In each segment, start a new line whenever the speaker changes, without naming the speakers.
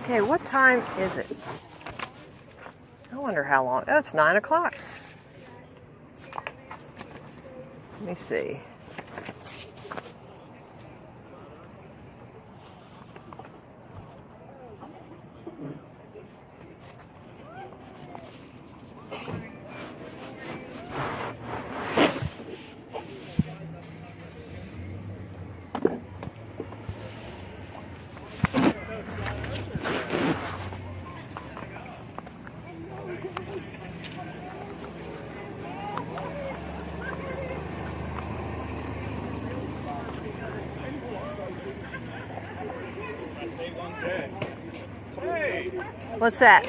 Okay, what time is it? I wonder how long. Oh, it's 9 o'clock. Let me see. What's that?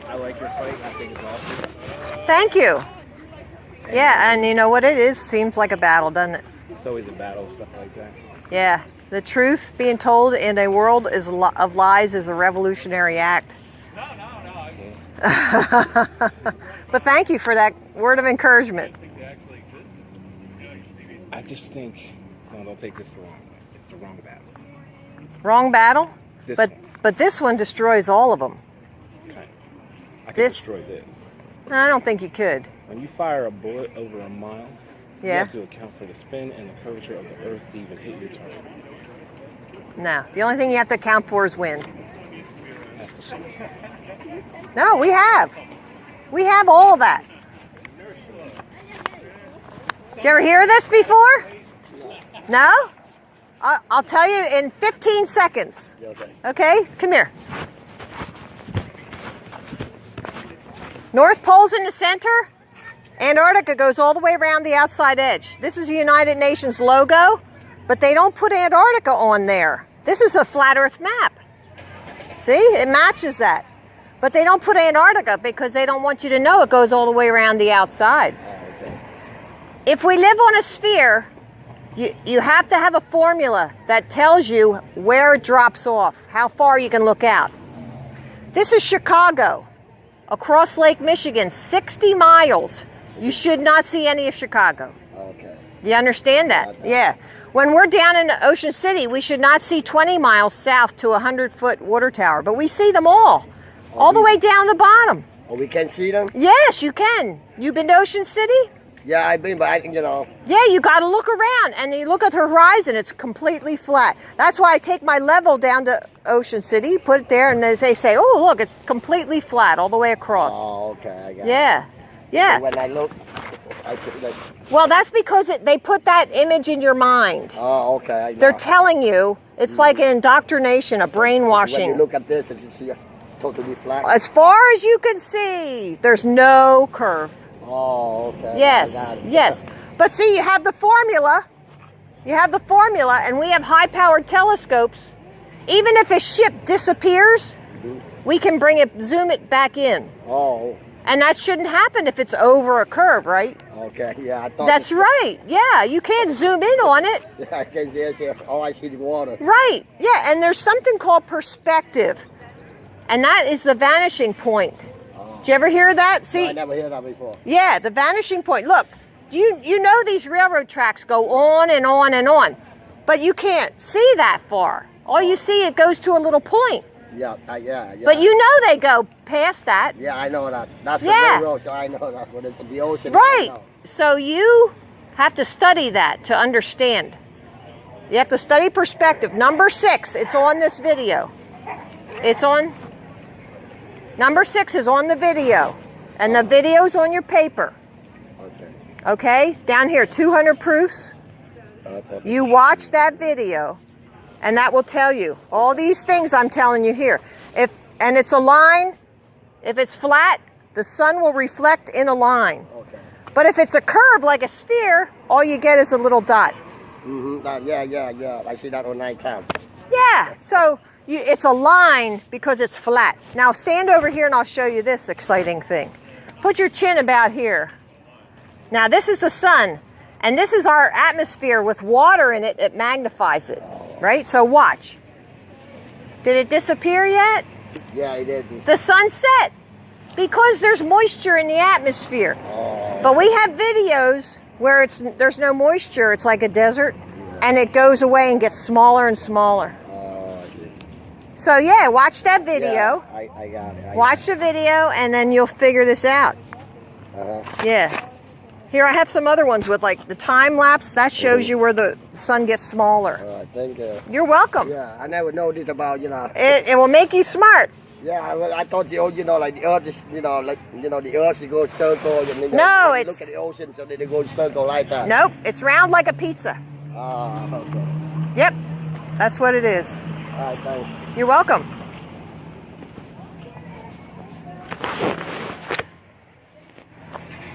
I like your fight. I think it's awesome.
Thank you. Yeah, and you know what it is? Seems like a battle, doesn't it?
It's always a battle, stuff like that.
Yeah. The truth being told in a world of lies is a revolutionary act. But thank you for that word of encouragement.
I just think, no, don't take this wrong. It's the wrong battle.
Wrong battle?
This
But this one destroys all of them.
Okay. I can destroy this.
I don't think you could.
When you fire a bullet over a mile, you
Yeah.
have to account for the spin and the curvature of the earth to even hit your target.
No. The only thing you have to account for is wind.
That's the solution.
No, we have. We have all that. Did you ever hear this before? No? I'll tell you in 15 seconds. Okay? Come here. North Pole's in the center. Antarctica goes all the way around the outside edge. This is the United Nations logo, but they don't put Antarctica on there. This is a flat Earth map. See? It matches that. But they don't put Antarctica because they don't want you to know it goes all the way around the outside. If we live on a sphere, you have to have a formula that tells you where it drops off, how far you can look out. This is Chicago, across Lake Michigan, 60 miles. You should not see any of Chicago.
Okay.
You understand that? Yeah. When we're down in Ocean City, we should not see 20 miles south to a 100-foot water tower, but we see them all the way down the bottom.
Oh, we can see them?
Yes, you can. You been to Ocean City?
Yeah, I've been, but I think, you know.
Yeah, you got to look around, and you look at the horizon, it's completely flat. That's why I take my level down to Ocean City, put it there, and they say, oh, look, it's completely flat all the way across.
Oh, okay, I got it.
Yeah, yeah.
So when I look, I think that.
Well, that's because they put that image in your mind.
Oh, okay. I got
They're
it.
telling you, it's like an indoctrination, a brainwashing.
When you look at this, it's just totally flat.
As far as you can see, there's no curve.
Oh, okay.
Yes,
I got it.
yes. But see, you have the formula. You have the formula, and we have high-powered telescopes. Even if a ship disappears, we can zoom it back in.
Oh,
And that shouldn't happen if it's over a curve, right?
okay. Yeah, I thought.
That's right. Yeah, you can't zoom in on it.
Yeah, I can see. Oh, I see the water.
Right. Yeah, and there's something called perspective. And that is the vanishing point. Did you ever hear that? See?
No, I never heard that before.
Yeah, the vanishing point. Look, you know these railroad tracks go on and on and on, but you can't see that far. All you see, it goes to a little point.
Yeah, yeah.
But you know they go past that.
Yeah, I know that. That's
Yeah.
the railroad, so I know that. But it's the ocean.
Right.
I know.
So you have to study that to understand. You have to study perspective. Number 6, it's on this video. It's on. Number 6 is on the video. And the video's on your paper.
Okay.
Okay? Down here, 200 proofs.
Okay.
You watch that video, and that will tell you all these things I'm telling you here. And it's a line. If it's flat, the sun will reflect in a line.
Okay.
But if it's a curve like a sphere, all you get is a little dot.
Mm-hmm. Yeah. I see that on nighttime.
Yeah, so it's a line because it's flat. Now stand over here and I'll show you this exciting thing. Put your chin about here. Now this is the sun, and this is our atmosphere with water in it. It magnifies it, right? So watch. Did it disappear yet?
Yeah, it did.
The sun set because there's moisture in the atmosphere.
Oh.
But we have videos where there's no moisture. It's like a desert, and it goes away and gets smaller and smaller.
Oh, I see.
So yeah, watch that video.
Yeah, I got it.
Watch the video, and then you'll figure this out. Yeah. Here I have some other ones with like the time lapse. That shows you where the sun gets smaller.
Thank you.
You're welcome.
Yeah, I never know this about,
It will make you smart.
Yeah, I thought like the earth is, like, the earth is go circle. And
No,
when you
it's...
look at the ocean, so they go circle like that.
Nope, it's round like a pizza.
Okay.
Yep, that's what it is.
All right, thanks.
You're welcome.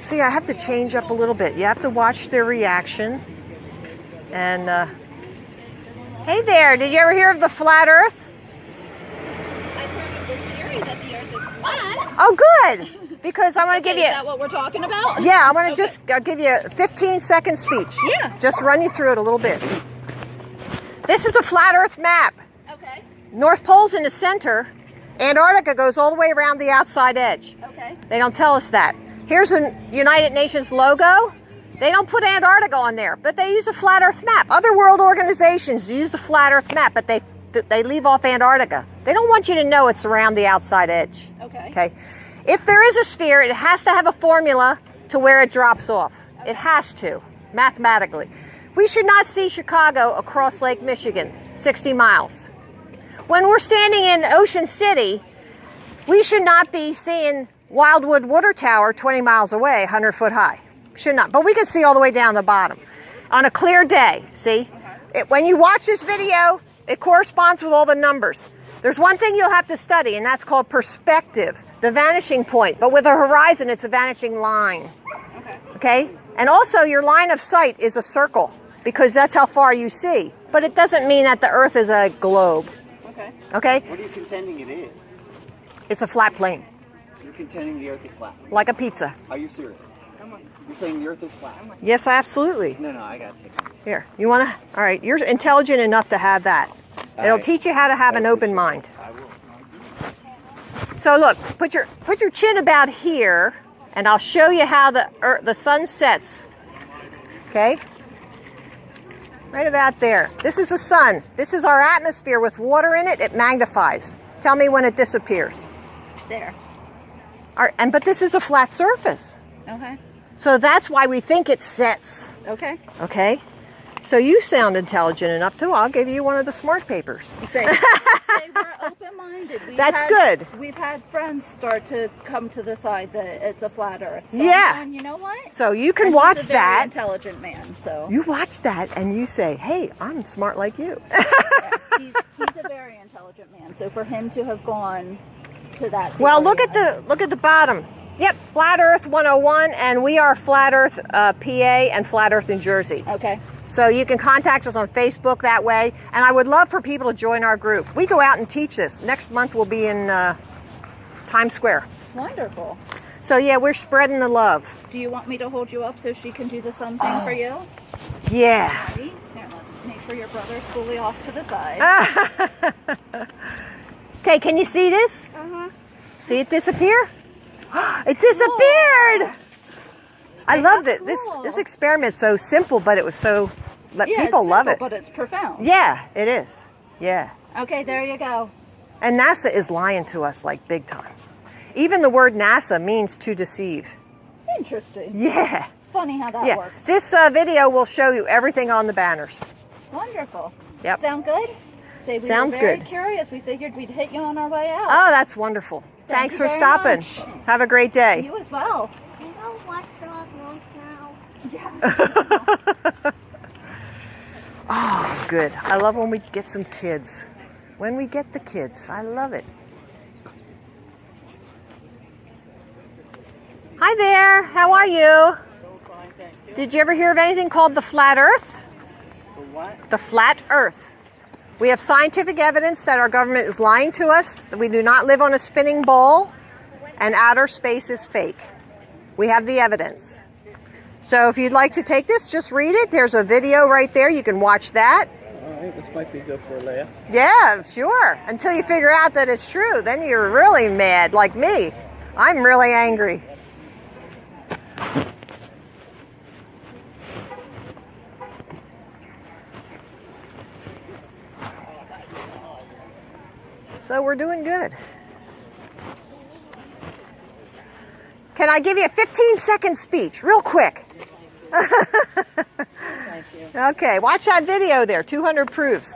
See, I have to change up a little bit. You have to watch their reaction. And, hey there, did you ever hear of the flat earth?
I've heard of the theory that the earth is flat.
Oh, good. Because I want to give you...
Is that what we're talking about?
Yeah, I want to just give you a 15-second speech.
Yeah.
Just run you through it a little bit. This is a flat earth map.
Okay.
North Pole's in the center. Antarctica goes all the way around the outside edge.
Okay.
They don't tell us that. Here's a United Nations logo. They don't put Antarctica on there, but they use a flat earth map. Other world organizations use the flat earth map, but they leave off Antarctica. They don't want you to know it's around the outside edge.
Okay.
Okay. If there is a sphere, it has to have a formula to where it drops off. It has to, mathematically. We should not see Chicago across Lake Michigan, 60 miles. When we're standing in Ocean City, we should not be seeing Wildwood Water Tower 20 miles away, 100 foot high. Should not, but we can see all the way down the bottom. On a clear day, see? When you watch this video, it corresponds with all the numbers. There's one thing you'll have to study, and that's called perspective, the vanishing point. But with a horizon, it's a vanishing line. Okay? And also, your line of sight is a circle, because that's how far you see. But it doesn't mean that the Earth is a globe.
Okay.
Okay?
What are you contending it is?
It's a flat plane,
You're contending the earth is flat.
like a pizza.
Are you serious? You're saying the earth is flat?
Yes, absolutely.
No, I got you.
Here, you want to? All right, you're intelligent enough to have that. It'll
right.
teach you how to have an open mind.
I will.
So look, put your chin about here, and I'll show you how the sun sets. Okay? Right about there. This is the sun. This is our atmosphere with water in it. It magnifies. Tell me when it disappears.
There.
But this is a flat surface.
Okay.
So that's why we think it sets.
Okay.
Okay? So you sound intelligent enough too. I'll give you one of the smart papers.
Say we're open-minded.
That's good.
We've had friends start to come to the side that it's a flat earth. So
Yeah.
I'm going, you know what?
So you can
And
watch
he's a very
that.
intelligent man, so.
You watch that and you say, hey, I'm smart like you.
He's a very intelligent man. So for him to have gone to that.
Well, look
theory,
at the bottom. Yep, Flat Earth 101, and we are Flat Earth PA and Flat Earth New Jersey.
Okay.
So you can contact us on Facebook that way, and I would love for people to join our group. We go out and teach this. Next month we'll be in Times Square.
Wonderful.
So yeah, we're spreading the love.
Do you want me to hold you up so she can do the sun thing for you?
Yeah.
Ready? Here, let's make sure your brother's fully off to the side.
Okay, can you see this? See it disappear? It disappeared! I loved it.
cool.
This experiment's so simple, but it was so
Yeah,
people
it's
love
simple,
it.
but it's profound.
Yeah, it is. Yeah.
Okay, there you go.
And NASA is lying to us like big time. Even the word NASA means to deceive.
Interesting.
Yeah.
Funny how that
Yeah.
works.
This video will show you everything on the banners.
Wonderful.
Yep.
Sound good? Say we
Sounds
were very
good.
curious. We figured we'd hit you on our way out.
Oh, that's wonderful. Thanks
you
for
very
stopping.
much.
Have a great day.
You as well.
You don't watch dog now.
Oh, good. I love when we get some kids. When we get the kids, I love it. Hi there. How are you? Did you ever hear of anything called the flat earth?
The what?
The flat earth. We have scientific evidence that our government is lying to us, that we do not live on a spinning ball, and outer space is fake. We have the evidence. So if you'd like to take this, just read it. There's a video right there. You can watch that.
All right, this might be good for a laugh.
Yeah, sure. Until you figure out that it's true. Then you're really mad, like me. I'm really angry. So we're doing good. Can I give you a 15-second speech, real quick?
Thank you.
Okay, watch that video there, 200 proofs.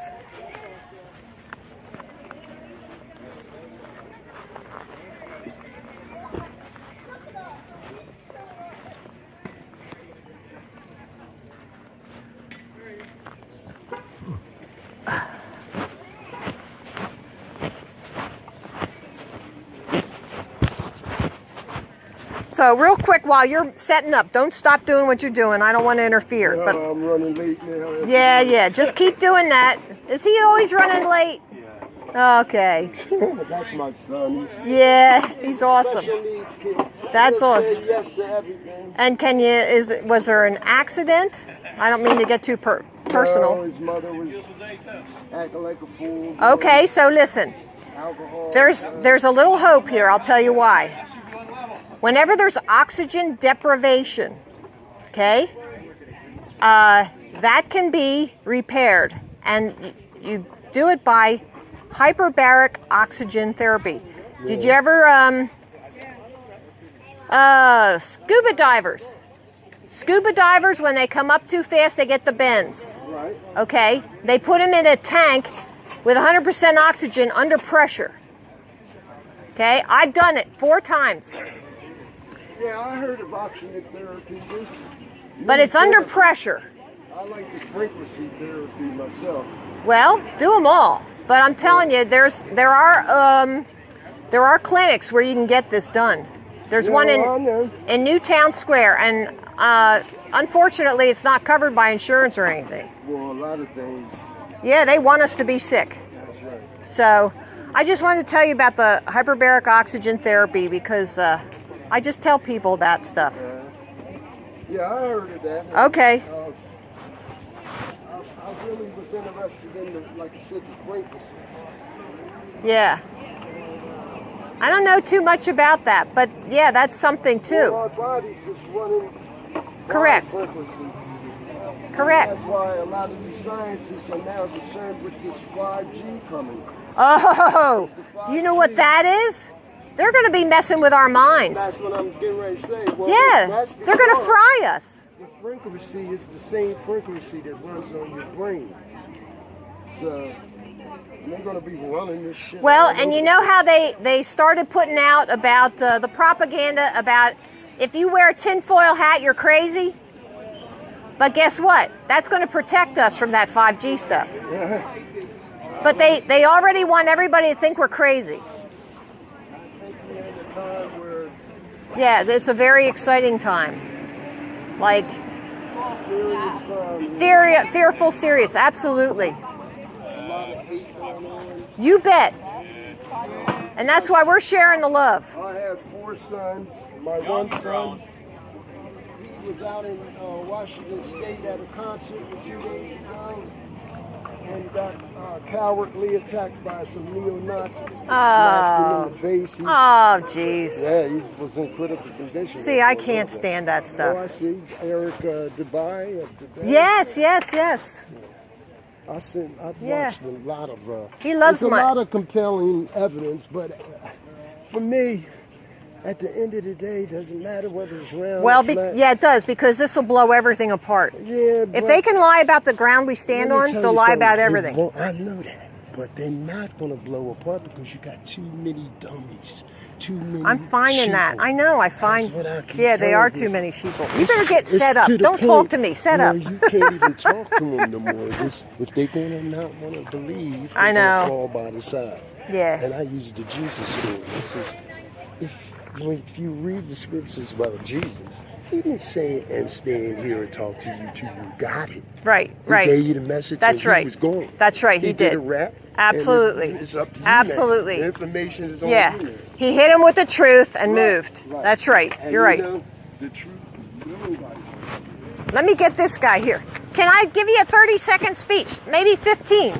So real quick, while you're setting up, don't stop doing what you're doing. I don't want to interfere. But
I'm running late now.
yeah, just keep doing that. Is he always running late? Yeah. Okay.
That's my son.
Yeah, he's awesome.
Special needs kids.
That's
He'll
awesome.
say yes to everything.
And was there an accident? I don't mean to get too
No,
personal.
his mother was acting like a fool.
Okay, so listen.
Alcohol.
There's a little hope here. I'll tell you why. Whenever there's oxygen deprivation, okay, that can be repaired, and you do it by hyperbaric oxygen therapy. Yeah. Did you ever scuba divers? Scuba divers, when they come up too fast, they get the bends.
Right.
Okay, they put them in a tank with 100% oxygen under pressure. Okay, I've done it 4 times.
Yeah, I heard of oxygen therapy.
But it's under pressure.
I like the frequency therapy myself.
Well, do them all. But I'm telling you, there are clinics where you can get this done. There's one in Newtown Square, and unfortunately, it's not covered by insurance or anything.
Well, a lot of things.
Yeah, they want us to be sick.
That's right.
So, I just wanted to tell you about the hyperbaric oxygen therapy because I just tell people that stuff.
Yeah, I heard of that.
Okay.
I really was interested in like I said, the frequencies.
Yeah. I don't know too much about that, but yeah, that's something too.
Well, our bodies is running
Correct.
frequencies.
Correct.
That's why a lot of these scientists are now concerned with this 5G coming.
Oh, you know what that is? They're going to be messing with our minds.
That's what I'm getting ready to say. Well,
Yeah, they're going to fry us.
The frequency is the same frequency that runs on your brain. So they're going to be running this shit.
Well, and you know how they started putting out about the propaganda about if you wear a tinfoil hat, you're crazy? But guess what? That's going to protect us from that 5G stuff. But they already want everybody to think we're crazy. Yeah, it's a very exciting time. Like,
Serious time.
fearful, serious, absolutely. You bet. And that's why we're sharing the love.
I have 4 sons. My one son, he was out in Washington State at a concert a few days ago and got cowardly attacked by some neo-Nazis that smashed him in the face.
Oh, jeez.
Yeah, he was in critical condition.
See, I can't stand that
Oh,
stuff.
I see. Eric Dubai of Dubai.
Yes.
I've
Yeah.
watched a lot of.
He loves
there's a
my-
lot of compelling evidence, but for me, at the end of the day, it doesn't matter whether it's round
Well,
or flat.
yeah, it does, because this will blow everything apart.
Yeah,
If they can lie about the ground we stand
let me
on,
tell
they'll
you
lie
something.
about
It
everything.
won't- I know that, but they're not going to blow apart because you got too many dummies, too many.
I'm finding that.
sheeple.
I know, I find.
That's what I keep
Yeah, they
telling
are
you.
too many sheeple. You
It's-
better get
it's
set up.
to the
Don't talk
point
to me. Set
where
up.
You can't even talk to them no more. If they're going to not want to believe,
I
they're
know.
gonna fall by the side.
Yeah.
And I use the Jesus story. This is, if you read the scriptures about Jesus, he didn't say and stand here and talk to you till you got it.
Right.
He gave you the message.
That's
and
right.
He was going.
That's right. He did.
a rap.
Absolutely.
And it's up to you
Absolutely.
now. The information is on
Yeah.
you now.
He hit him with the truth and
Right,
moved.
right.
That's right.
And
You're right.
You know, the truth, nobody.
Let me get this guy here. Can I give you a 30-second speech? Maybe 15.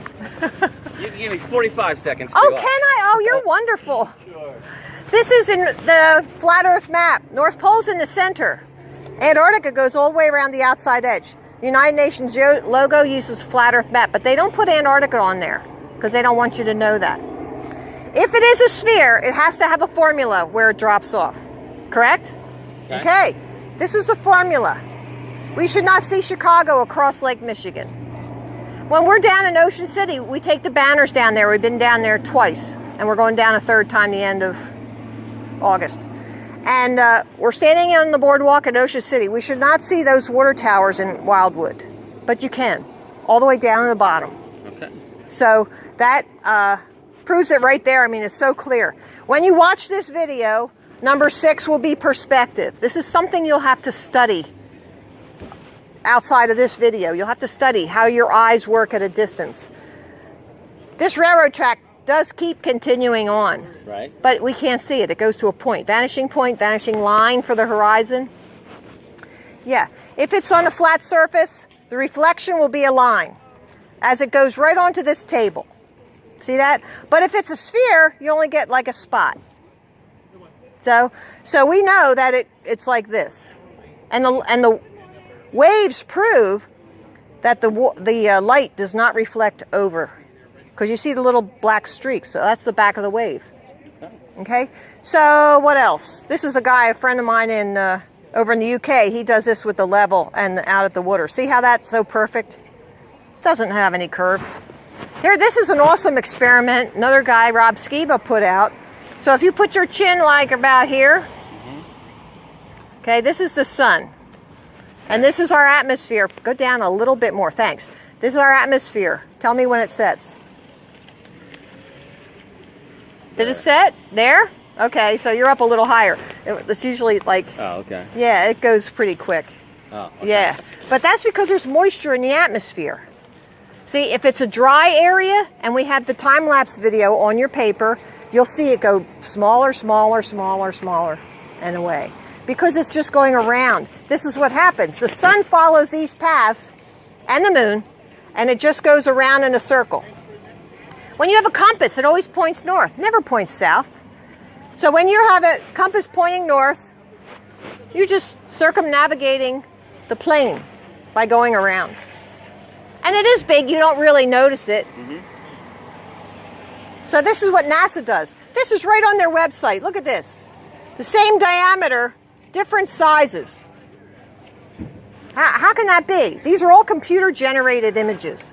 You can give me 45 seconds.
Oh, can I? Oh, you're wonderful. This is in the flat Earth map. North Pole's in the center. Antarctica goes all the way around the outside edge. United Nations logo uses flat Earth map, but they don't put Antarctica on there because they don't want you to know that. If it is a sphere, it has to have a formula where it drops off. Correct? Okay. This is the formula. We should not see Chicago across Lake Michigan. When we're down in Ocean City, we take the banners down there. We've been down there twice, and we're going down a third time the end of August. And we're standing on the boardwalk in Ocean City. We should not see those water towers in Wildwood, but you can, all the way down to the bottom.
Okay.
So that proves it right there. I mean, it's so clear. When you watch this video, number 6 will be perspective. This is something you'll have to study outside of this video. You'll have to study how your eyes work at a distance. This railroad track does keep continuing on.
Right.
But we can't see it. It goes to a point, vanishing line for the horizon. Yeah. If it's on a flat surface, the reflection will be a line as it goes right onto this table. See that? But if it's a sphere, you only get like a spot. So we know that it's like this. And the waves prove that the light does not reflect over. Because you see the little black streaks. So that's the back of the wave. Okay? So what else? This is a friend of mine over in the UK. He does this with the level and out at the water. See how that's so perfect? Doesn't have any curve. Here, this is an awesome experiment. Another guy, Rob Skiba, put out. So if you put your chin like about here, okay, this is the sun. And this is our atmosphere. Go down a little bit more, thanks. This is our atmosphere. Tell me when it sets. Did it set? There? Okay, so you're up a little higher. It's usually like...
Oh, okay.
Yeah, it goes pretty quick.
Oh, okay.
Yeah, but that's because there's moisture in the atmosphere. See, if it's a dry area and we have the time-lapse video on your paper, you'll see it go smaller, smaller, smaller, smaller, and away. Because it's just going around. This is what happens. The sun follows these paths, and the moon, and it just goes around in a circle. When you have a compass, it always points north, never points south. So when you have a compass pointing north, you're just circumnavigating the plane by going around. And it is big, you don't really notice it. Mm-hmm. So this is what NASA does. This is right on their website. Look at this. The same diameter, different sizes. How can that be? These are all computer-generated images.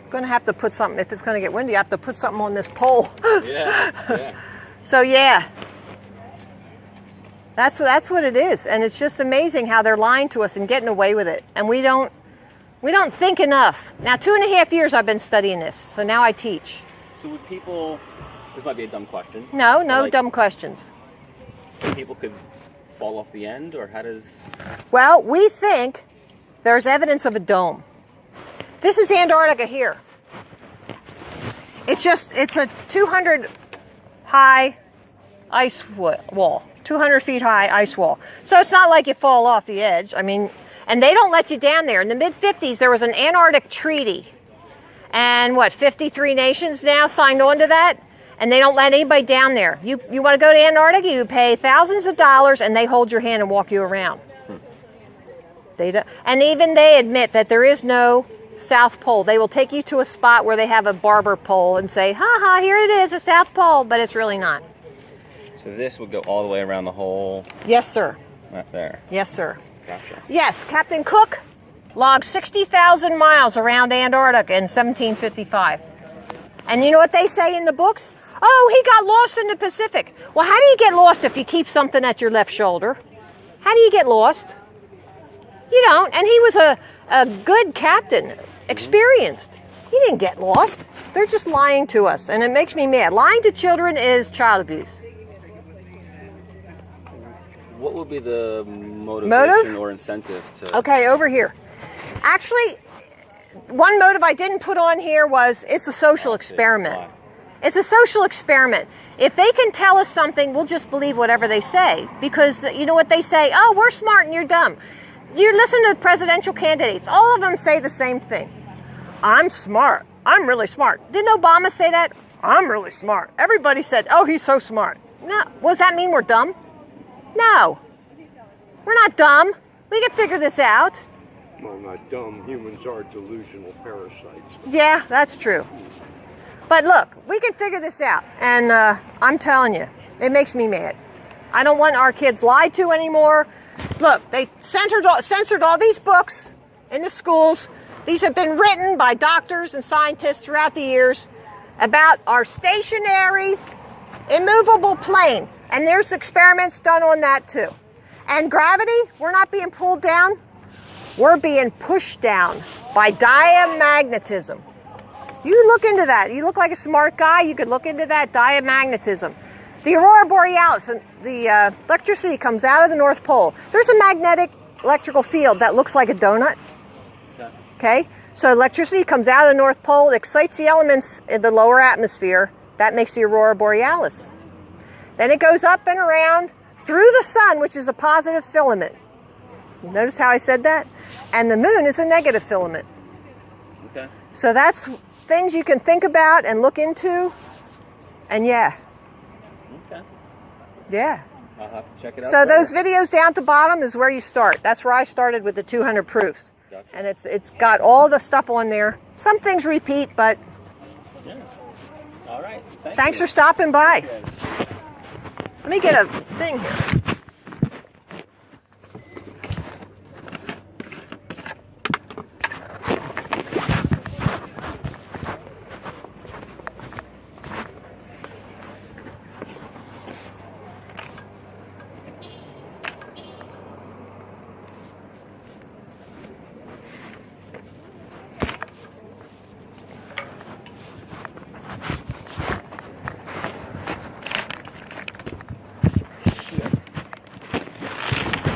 Going to have to put something, if it's going to get windy, I have to put something on this pole.
Yeah.
So yeah, that's what it is. And it's just amazing how they're lying to us and getting away with it. And we don't think enough. Now 2.5 years I've been studying this, so now I teach.
So would people, this might be a dumb question.
No dumb questions.
So people could fall off the end, or how does...
Well, we think there's evidence of a dome. This is Antarctica here. It's a 200 high ice wall, 200 feet high ice wall. So it's not like you fall off the edge. I mean, and they don't let you down there. In the mid-50s, there was an Antarctic treaty. And 53 nations now signed on to that? And they don't let anybody down there. You want to go to Antarctica, you pay thousands of dollars, and they hold your hand and walk you around. And even they admit that there is no South Pole. They will take you to a spot where they have a barber pole and say, ha, here it is, the South Pole, but it's really not.
So this would go all the way around the whole...
Yes, sir.
Right there.
Yes, sir.
Gotcha.
Yes, Captain Cook logged 60,000 miles around Antarctica in 1755. And you know what they say in the books? Oh, he got lost in the Pacific. Well, how do you get lost if you keep something at your left shoulder? How do you get lost? You don't. And he was a good captain, experienced. He didn't get lost. They're just lying to us, and it makes me mad. Lying to children is child abuse.
What would be the motivation or incentive to...
Okay, over here. Actually, one motive I didn't put on here was it's a social experiment.
Why?
It's a social experiment. If they can tell us something, we'll just believe whatever they say. Because you know what they say? Oh, we're smart and you're dumb. You listen to presidential candidates. All of them say the same thing. I'm smart. I'm really smart. Didn't Obama say that? I'm really smart. Everybody said, oh, he's so smart. No. Does that mean we're dumb? No. We're not dumb. We can figure this out.
Well, not dumb. Humans are delusional parasites.
Yeah, that's true. But look, we can figure this out. And I'm telling you, it makes me mad. I don't want our kids lied to anymore. Look, they censored all these books in the schools. These have been written by doctors and scientists throughout the years about our stationary, immovable plane. And there's experiments done on that too. And gravity, we're not being pulled down. We're being pushed down by diamagnetism. You look into that. You look like a smart guy. You could look into that diamagnetism. The aurora borealis, the electricity comes out of the North Pole. There's a magnetic electrical field that looks like a donut. Okay? So electricity comes out of the North Pole, it excites the elements in the lower atmosphere. That makes the aurora borealis. Then it goes up and around through the sun, which is a positive filament. You notice how I said that? And the moon is a negative filament.
Okay.
So that's things you can think about and look into. And yeah.
Okay.
Yeah.
I'll have to check it out.
So
later.
those videos down at the bottom is where you start. That's where I started with the 200 proofs.
Gotcha.
And it's got all the stuff on there. Some things repeat, but
Yeah. All right.
thanks
you.
for stopping by.
Appreciate it.
Let me get a thing here.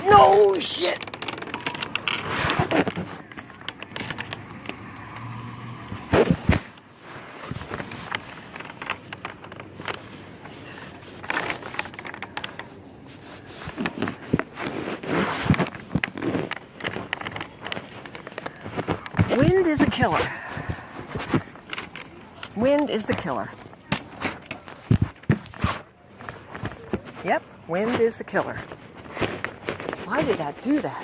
No shit. Wind is a killer. Wind is the killer. Yep, wind is the killer. Why did that do that?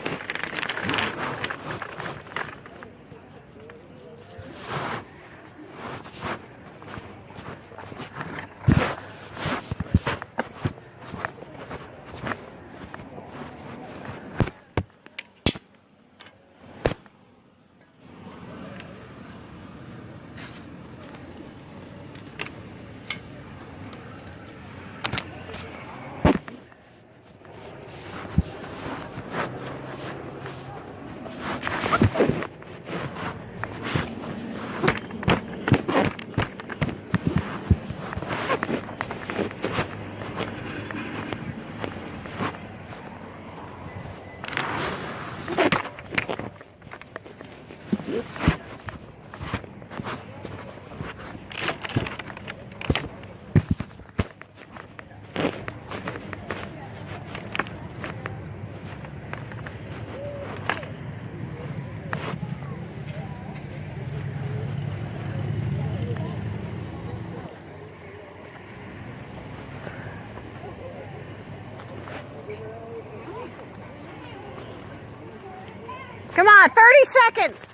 Come on, 30 seconds.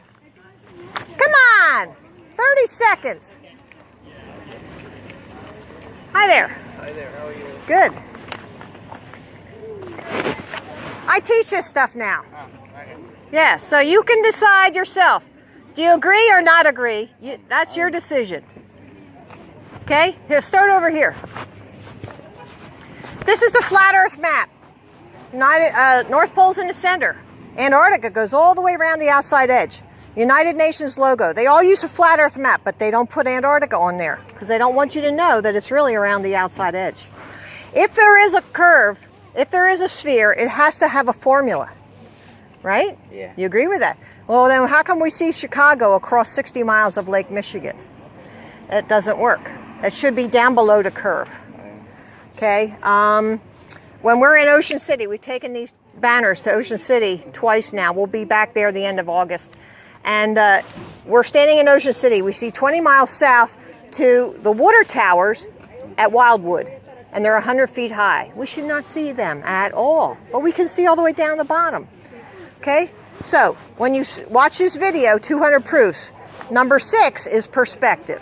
Come on, 30 seconds. Hi there.
Hi there. How are you?
Good. I teach this stuff now. Yeah, so you can decide yourself. Do you agree or not agree? That's your decision. Okay, here, start over here. This is the flat Earth map. North Pole's in the center. Antarctica goes all the way around the outside edge. United Nations logo. They all use a flat Earth map, but they don't put Antarctica on there because they don't want you to know that it's really around the outside edge. If there is a curve, if there is a sphere, it has to have a formula, right?
Yeah.
You agree with that? Well, then how come we see Chicago across 60 miles of Lake Michigan? It doesn't work. It should be down below the curve. Okay. When we're in Ocean City, we've taken these banners to Ocean City twice now. We'll be back there the end of August. And we're standing in Ocean City. We see 20 miles south to the water towers at Wildwood. And they're 100 feet high. We should not see them at all. But we can see all the way down the bottom. Okay? So, when you watch this video, 200 proofs, number 6 is perspective.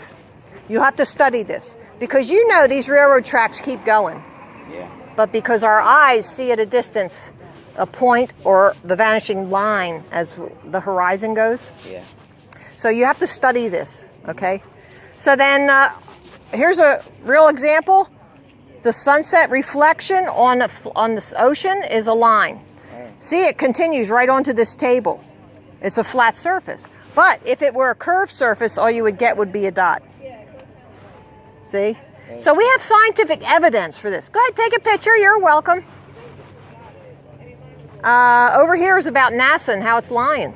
You have to study this because you know these railroad tracks keep going.
Yeah.
But because our eyes see at a distance a point or the vanishing line as the horizon goes.
Yeah.
So you have to study this, okay? So then here's a real example. The sunset reflection on this ocean is a line. See, it continues right onto this table. It's a flat surface. But if it were a curved surface, all you would get would be a dot. See? So we have scientific evidence for this. Go ahead, take a picture. You're welcome. Over here is about NASA and how it's lying.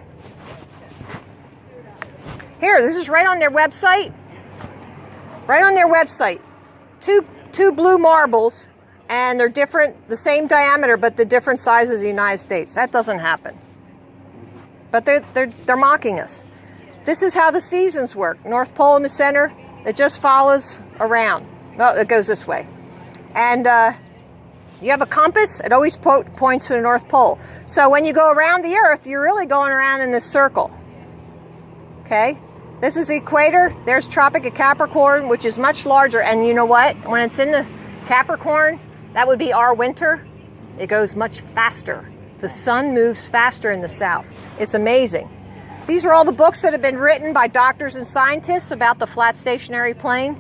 Here, this is right on their website. Right on their website. Two blue marbles, and they're different, the same diameter, but the different sizes of the United States. That doesn't happen. But they're mocking us. This is how the seasons work. North Pole in the center. It just follows around. No, it goes this way. And you have a compass. It always points to the North Pole. So when you go around the Earth, you're really going around in this circle. Okay? This is the equator. There's Tropic of Capricorn, which is much larger. And you know what? When it's in the Capricorn, that would be our winter. It goes much faster. The sun moves faster in the south. It's amazing. These are all the books that have been written by doctors and scientists about the flat stationary plane,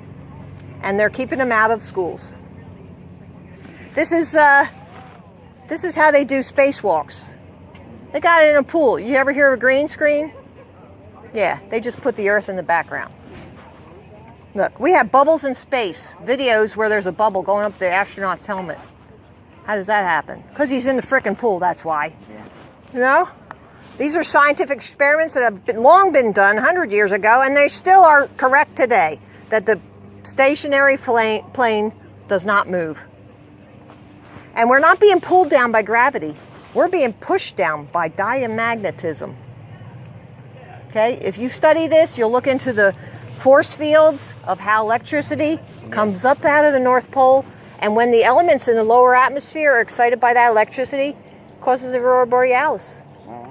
and they're keeping them out of the schools. This is how they do spacewalks. They got it in a pool. You ever hear of a green screen? Yeah, they just put the Earth in the background. Look, we have bubbles in space, videos where there's a bubble going up the astronaut's helmet. How does that happen? Because he's in the frickin' pool, that's why.
Yeah.
You know? These are scientific experiments that have long been done 100 years ago, and they still are correct today, that the stationary plane does not move. And we're not being pulled down by gravity. We're being pushed down by diamagnetism. Okay? If you study this, you'll look into the force fields of how electricity comes up out of the North Pole, and when the elements in the lower atmosphere are excited by that electricity, it causes the aurora borealis.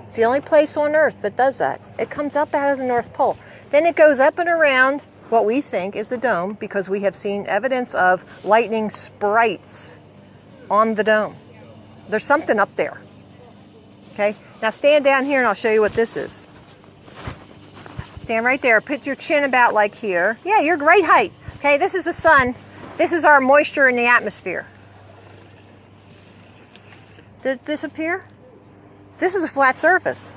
It's the only place on Earth that does that. It comes up out of the North Pole. Then it goes up and around what we think is the dome, because we have seen evidence of lightning sprites on the dome. There's something up there. Okay? Now stand down here and I'll show you what this is. Stand right there. Put your chin about like here. Yeah, you're great height. Okay, this is the sun. This is our moisture in the atmosphere. Did it disappear? This is a flat surface.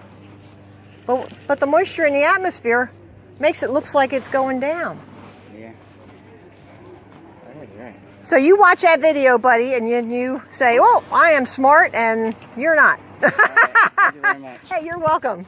But the moisture in the atmosphere makes it look like it's going down.
Yeah. Right.
So you watch that video, buddy, and you say, oh, I am smart, and you're not.
Thank you very much.
Hey, you're welcome.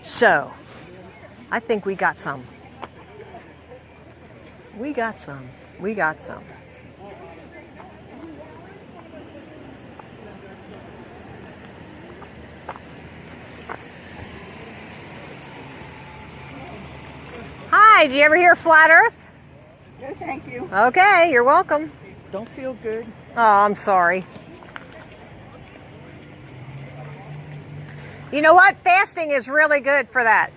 So, I think we got some. We got some. Hi, did you ever hear Flat Earth?
No, thank you.
Okay, you're welcome.
Don't feel good.
Oh, I'm sorry. You know what? Fasting is really good for that.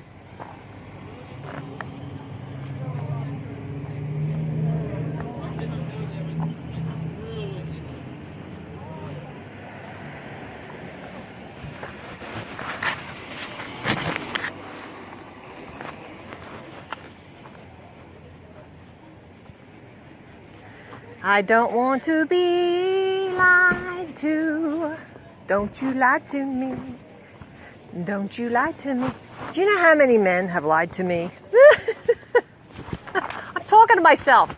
I don't want to be lied to. Don't you lie to me. Don't you lie to me. Do you know how many men have lied to me? I'm talking to myself.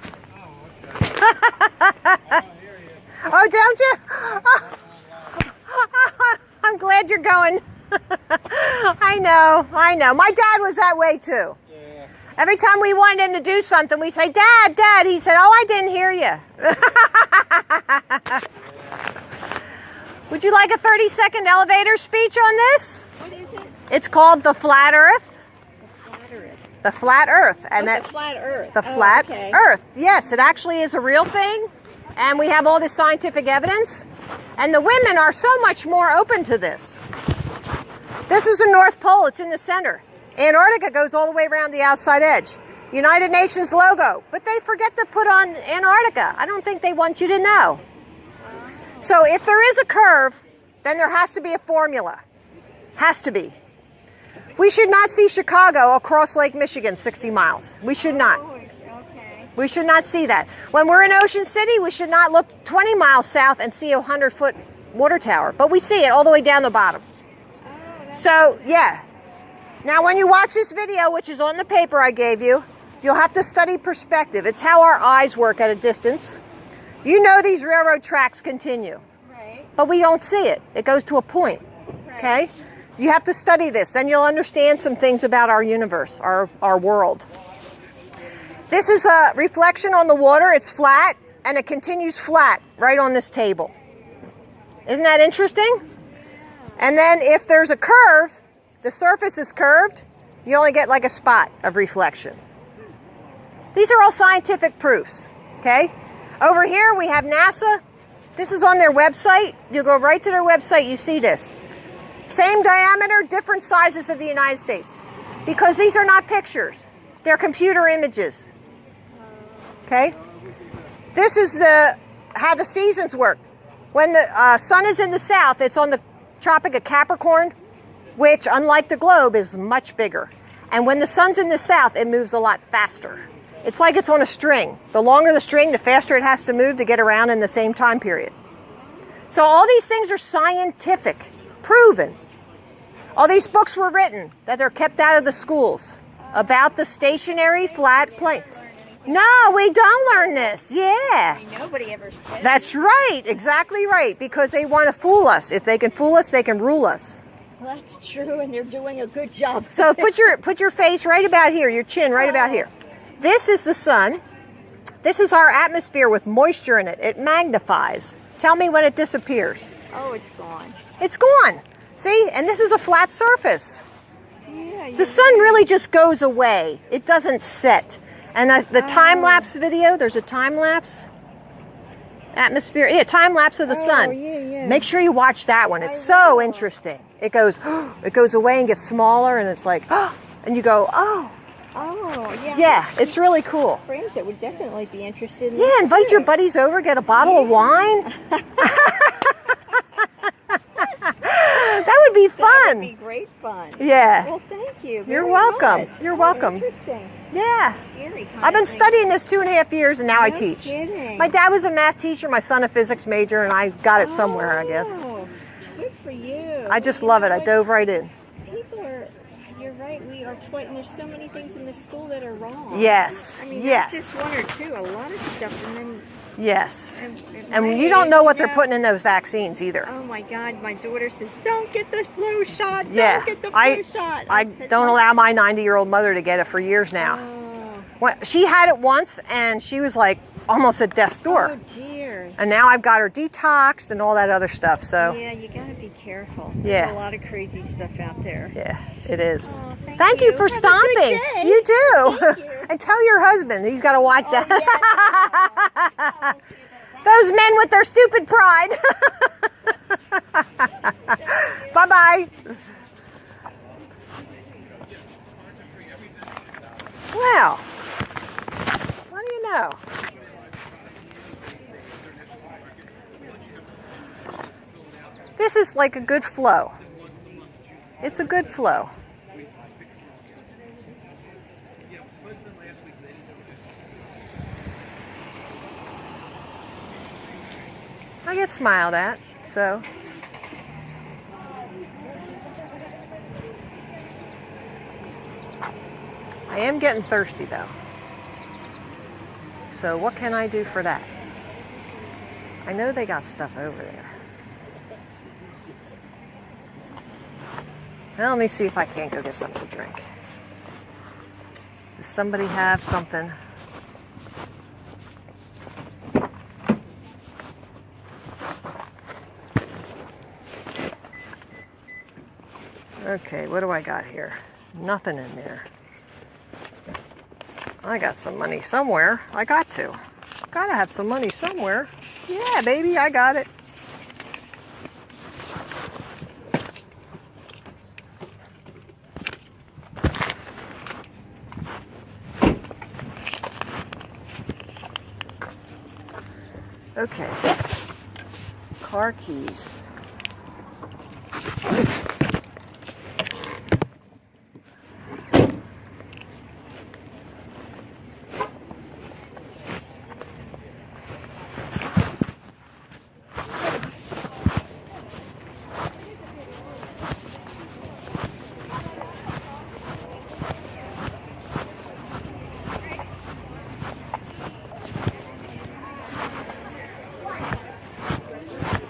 Oh, don't you? I'm glad you're going. I know. My dad was that way too.
Yeah.
Every time we wanted him to do something, we say, Dad, Dad. He said, oh, I didn't hear you. Would you like a 30-second elevator speech on this?
What is it?
It's called the Flat Earth.
The flat earth.
The Flat Earth. And
The flat earth.
the Flat
Okay.
Earth. Yes, it actually is a real thing. And we have all this scientific evidence. And the women are so much more open to this. This is the North Pole. It's in the center. Antarctica goes all the way around the outside edge. United Nations logo. But they forget to put on Antarctica. I don't think they want you to know. So if there is a curve, then there has to be a formula. Has to be. We should not see Chicago across Lake Michigan 60 miles. We should not.
Okay.
We should not see that. When we're in Ocean City, we should not look 20 miles south and see a 100-foot water tower. But we see it all the way down the bottom. So, yeah. Now, when you watch this video, which is on the paper I gave you, you'll have to study perspective. It's how our eyes work at a distance. You know these railroad tracks continue.
Right.
But we don't see it. It goes to a point. Okay? You have to study this. Then you'll understand some things about our universe, our world. This is a reflection on the water. It's flat, and it continues flat right on this table. Isn't that interesting? And then if there's a curve, the surface is curved, you only get like a spot of reflection. These are all scientific proofs. Okay? Over here we have NASA. This is on their website. You go right to their website, you see this. Same diameter, different sizes of the United States. Because these are not pictures. They're computer images. Okay? This is how the seasons work. When the sun is in the south, it's on the Tropic of Capricorn, which, unlike the globe, is much bigger. And when the sun's in the south, it moves a lot faster. It's like it's on a string. The longer the string, the faster it has to move to get around in the same time period. So all these things are scientific, proven. All these books were written that they're kept out of the schools about the stationary flat plane. No, we don't learn this. Yeah.
Nobody ever said
That's right. Exactly right. Because they want to fool us. If they can fool us, they can rule us.
Well, that's true, and they're doing a good job.
So put your face right about here, your chin right about here. This is the sun. This is our atmosphere with moisture in it. It magnifies. Tell me when it disappears.
Oh, it's gone.
It's gone. See? And this is a flat surface.
Yeah.
The sun really just goes away. It doesn't set. And the time-lapse video, there's a time-lapse atmosphere. Yeah, time-lapse of the sun.
yeah.
Make sure you watch that one. It's so interesting. It goes away and gets smaller, and it's like, and you go, oh.
Oh, yeah.
Yeah, it's really cool.
Friends that would definitely be interested in
Yeah,
this
invite
too.
your buddies over, get a bottle of wine. That would be
That
fun.
would be great fun.
Yeah.
Well, thank you.
You're
very
welcome.
much.
You're
Oh,
welcome.
Interesting.
Yeah.
Scary kind
I've been
of thing.
studying this 2.5 years, and now I
No
teach.
kidding.
My dad was a math teacher, my son a physics major, and I got it somewhere, I guess.
Oh, good for you.
I just
You
love it.
know,
I dove right in.
People are, you're right, we are and there's so many things in the school that are wrong.
Yes.
I mean,
Yes.
not just one or two, a lot of stuff. And then,
Yes.
at
And
my
you don't know
age,
what they're
you
putting in those vaccines either.
Oh my God, my daughter says, don't get the flu shot.
Yeah.
Don't get the flu
I
shot. Said,
don't
"No."
allow my 90-year-old mother to get it for years now.
Oh,
Well, she had it once, and she was like almost at death's door.
oh dear.
And now I've got her detoxed and all that other stuff. So,
Yeah, you gotta be careful.
Yeah.
There's a lot of crazy stuff out there.
yeah, it is.
Oh,
Thank you for
Have a good
stopping.
day.
You do.
Thank you.
And tell your husband he's got to watch
Oh,
that. Those men with their stupid pride. Bye-bye. Well, what do you know? This is like a good flow. It's a good flow. I get smiled at, so. I am getting thirsty though. So what can I do for that? I know they got stuff over there. Well, let me see if I can't go get something to drink. Does somebody have something? Okay, what do I got here? Nothing in there. I got some money somewhere. I got to. Gotta have some money somewhere. Yeah, baby, I got it. Okay. Car keys.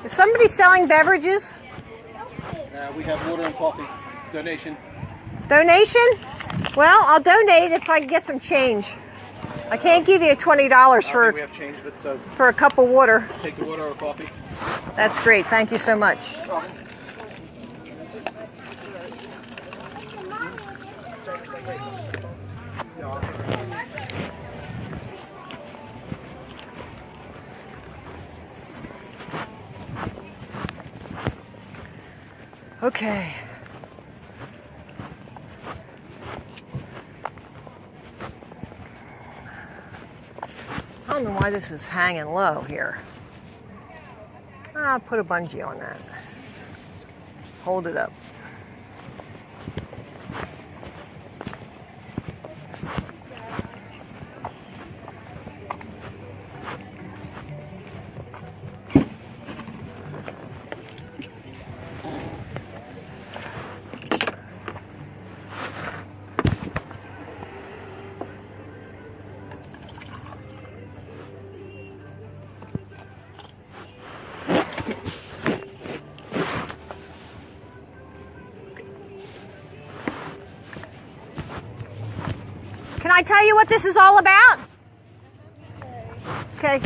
Is somebody selling beverages?
We have water and coffee. Donation.
Donation? Well, I'll donate if I can get some change. I can't give you $20
We have change, but so
for a cup of water.
take the water or coffee.
That's great. Thank you so much. Okay. I don't know why this is hanging low here. I'll put a bungee on that. Hold it up. Can I tell you what this is all about? Okay.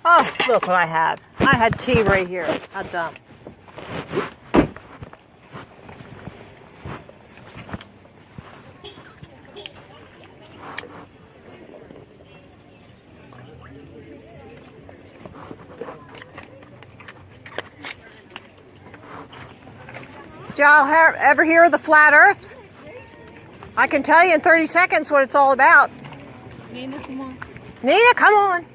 Oh, look what I had. I had tea right here. How dumb. Did y'all ever hear of the flat earth? I can tell you in 30 seconds what it's all about.
Nina, come on.
Nina, come on.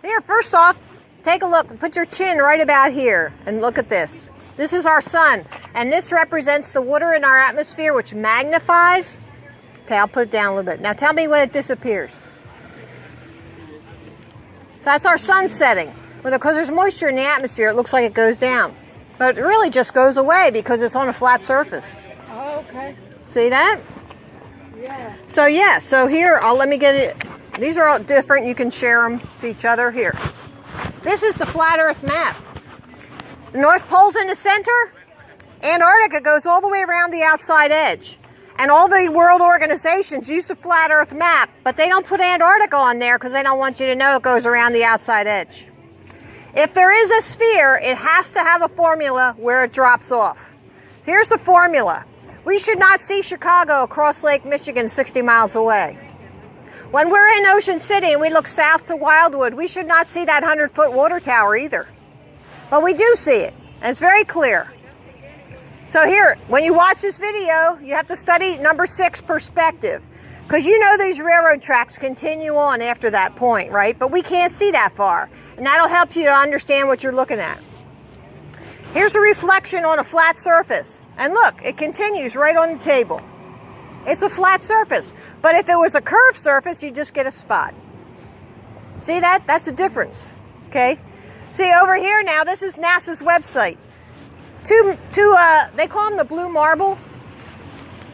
Here, first off, take a look. Put your chin right about here and look at this. This is our sun, and this represents the water in our atmosphere, which magnifies. Okay, I'll put it down a little bit. Now tell me when it disappears. So that's our sun setting. Well, because there's moisture in the atmosphere, it looks like it goes down. But it really just goes away because it's on a flat surface.
Oh, okay.
See that?
Yeah.
So here, let me get it. These are all different. You can share them to each other. Here. This is the flat earth map. The North Pole's in the center. Antarctica goes all the way around the outside edge. And all the world organizations use the flat earth map, but they don't put Antarctica on there because they don't want you to know it goes around the outside edge. If there is a sphere, it has to have a formula where it drops off. Here's the formula. We should not see Chicago across Lake Michigan 60 miles away. When we're in Ocean City and we look south to Wildwood, we should not see that 100-foot water tower either. But we do see it, and it's very clear. So here, when you watch this video, you have to study number 6, perspective. Because you know these railroad tracks continue on after that point, right? But we can't see that far. And that'll help you to understand what you're looking at. Here's a reflection on a flat surface. And look, it continues right on the table. It's a flat surface. But if it was a curved surface, you just get a spot. See that? That's the difference. Okay? See over here now, this is NASA's website. They call them the blue marble.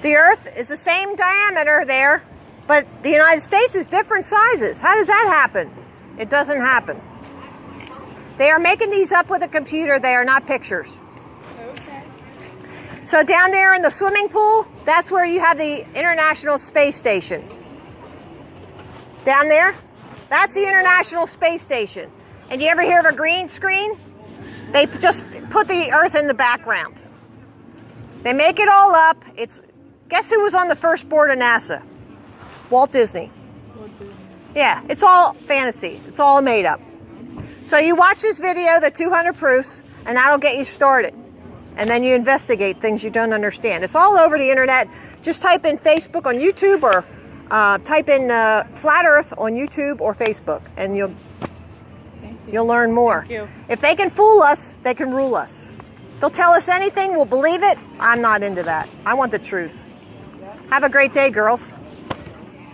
The Earth is the same diameter there, but the United States is different sizes. How does that happen? It doesn't happen. They are making these up with a computer. They are not pictures.
Okay.
So down there in the swimming pool, that's where you have the International Space Station. Down there, that's the International Space Station. And you ever hear of a green screen? They just put the Earth in the background. They make it all up. Guess who was on the first board of NASA? Walt Disney. Yeah, it's all fantasy. It's all made up. So you watch this video, the 200 proofs, and that'll get you started. And then you investigate things you don't understand. It's all over the internet. Just type in Facebook on YouTube or type in Flat Earth on YouTube or Facebook, and you'll learn more.
Thank you.
If they can fool us, they can rule us. They'll tell us anything, we'll believe it. I'm not into that. I want the truth. Have a great day, girls.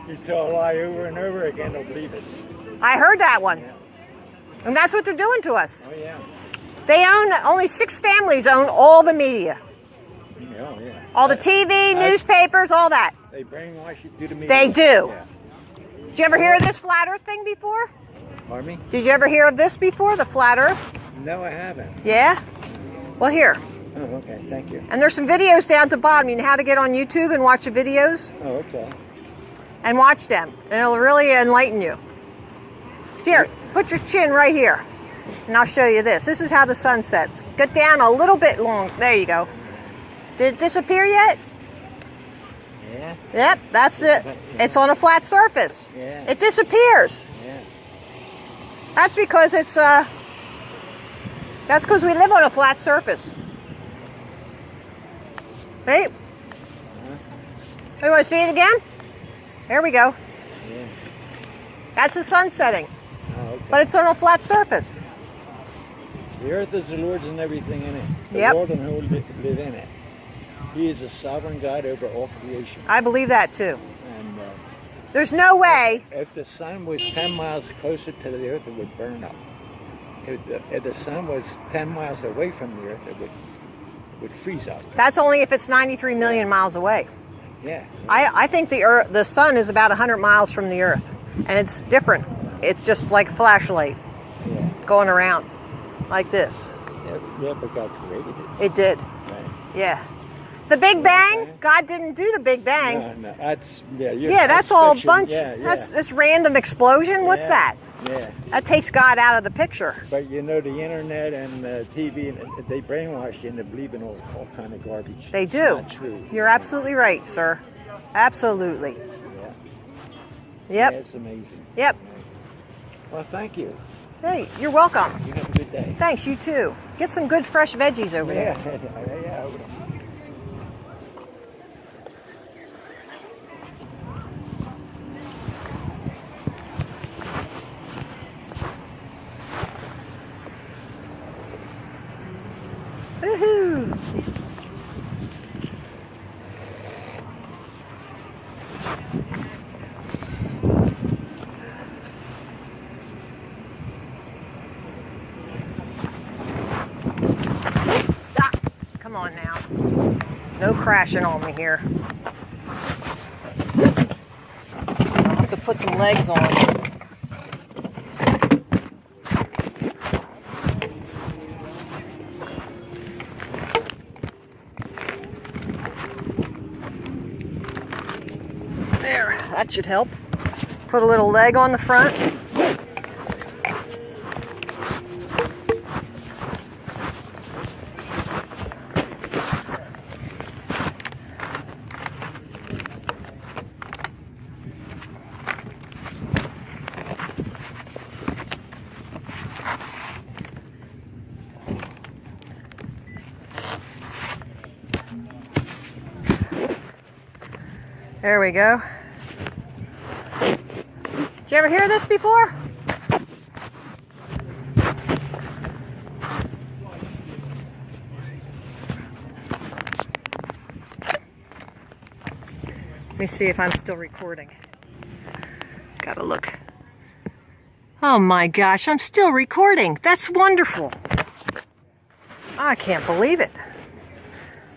You tell a lie over and over again, they'll believe it.
I heard that one. And that's what they're doing to us.
Oh, yeah.
They own, only 6 families own all the media.
Oh, yeah.
All the TV, newspapers, all that.
They brainwash you through the media.
They do.
Yeah.
Did you ever hear of this flat earth thing before?
Pardon me?
Did you ever hear of this before, the flat earth?
No, I haven't.
Yeah? Well, here.
Oh, okay. Thank you.
And there's some videos down at the bottom. You know how to get on YouTube and watch the videos?
Oh, okay.
And watch them. And it'll really enlighten you. Here, put your chin right here. And I'll show you this. This is how the sun sets. Get down a little bit long. There you go. Did it disappear yet?
Yeah.
Yep, that's it. It's on a flat surface.
Yeah.
It disappears.
Yeah.
That's because it's that's because we live on a flat surface. Hey. You want to see it again? There we go.
Yeah.
That's the sun setting.
Oh, okay.
But it's on a flat surface.
The earth is the Lord's and everything in it. The
Yep.
world and who live in it. He is a sovereign God over all creation.
I believe that too.
And
There's no way.
if the sun was 10 miles closer to the earth, it would burn up. If the sun was 10 miles away from the earth, it would freeze up.
That's only if it's 93 million miles away.
Yeah.
I think the sun is about 100 miles from the earth. And it's different. It's just like a flashlight
Yeah.
going around like this.
Yeah, but God created it.
It did.
Right.
Yeah. The Big Bang, God didn't do the Big Bang.
No, that's
That's all
fiction.
bunch.
Yeah, yeah.
That's this random explosion. What's
Yeah,
that?
Yeah,
That takes God out of the picture.
but you know the internet and TV, they brainwash you into believing all kind of garbage.
They
It's
do.
not true.
You're absolutely right, sir. Absolutely.
Yeah.
Yep.
Yeah, it's amazing.
Yep.
Well, thank you.
Hey, you're welcome.
You have a good day.
Thanks, you too. Get some good fresh veggies over
Yeah,
there.
yeah.
Woohoo! Ah, come on now. No crashing on me here. I'll have to put some legs on. There, that should help. Put a little leg on the front. There we go. Did you ever hear this before? Let me see if I'm still recording. Gotta look. Oh my gosh, I'm still recording. That's wonderful. I can't believe it.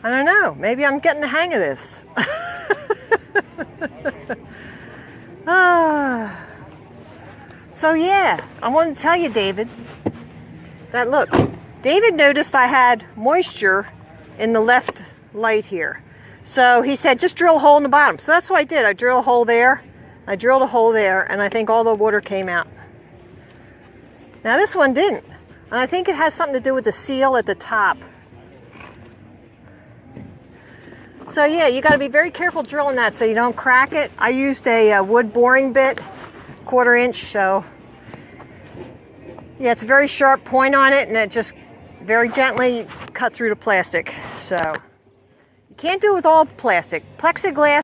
I don't know. Maybe I'm getting the hang of this. So yeah, I wanted to tell you, David, that look, David noticed I had moisture in the left light here. So he said, just drill a hole in the bottom. So that's what I did. I drilled a hole there. I drilled a hole there, and I think all the water came out. Now this one didn't. And I think it has something to do with the seal at the top. So yeah, you got to be very careful drilling that so you don't crack it. I used a wood boring bit, 1/4 inch, so yeah, it's a very sharp point on it, and it just very gently cut through the plastic. So you can't do it with all plastic. Plexiglass